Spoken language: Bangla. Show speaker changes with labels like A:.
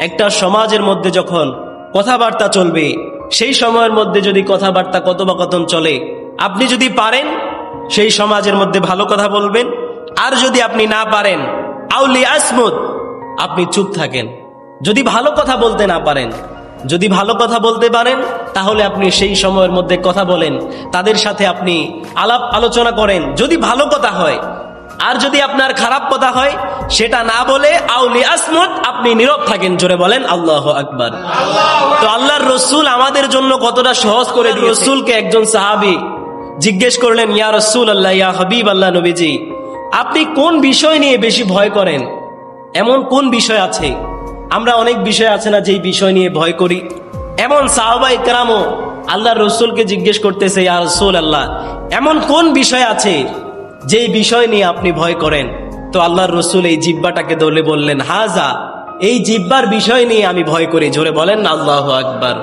A: একটা সমাজের মধ্যে যখন কথাবার্তা চলবে, সেই সময়ের মধ্যে যদি কথাবার্তা কথোপকথন চলে, আপনি যদি পারেন সেই সমাজের মধ্যে ভালো কথা বলবেন, আর যদি আপনি না পারেন আউলি আসমুদ, আপনি চুপ থাকেন। যদি ভালো কথা বলতে না পারেন, যদি ভালো কথা বলতে পারেন তাহলে আপনি সেই সময়ের মধ্যে কথা বলেন, তাদের সাথে আপনি আলাপ আলোচনা করেন যদি ভালো কথা হয়। আর যদি আপনার খারাপ কথা হয় সেটা না বলে আউলি আসমুদ, আপনি নীরব থাকেন। জোরে বলেন আল্লাহু আকবার। তো আল্লাহর রসুল আমাদের জন্য কতটা সহজ করে দিয়েছেন। রসুলকে একজন সাহাবী জিজ্ঞেস করলেন, ইয়া রাসূলুল্লাহ, ইয়া হাবিব আল্লাহ নবীজি, আপনি কোন বিষয় নিয়ে বেশি ভয় করেন? এমন কোন বিষয় আছে? আমরা অনেক বিষয় আছে না যেই বিষয় নিয়ে ভয় করি। এমন সাহাবায়ে কেরামও আল্লাহর রসুলকে জিজ্ঞেস করতেছে, ইয়া রাসূলুল্লাহ, এমন কোন বিষয় আছে যেই বিষয় নিয়ে আপনি ভয় করেন? তো আল্লাহর রসুল এই জিহ্বাটাকে ধরে বললেন, হাজা, এই জিহ্বার বিষয় নিয়ে আমি ভয় করি। জোরে বলেন আল্লাহু আকবার।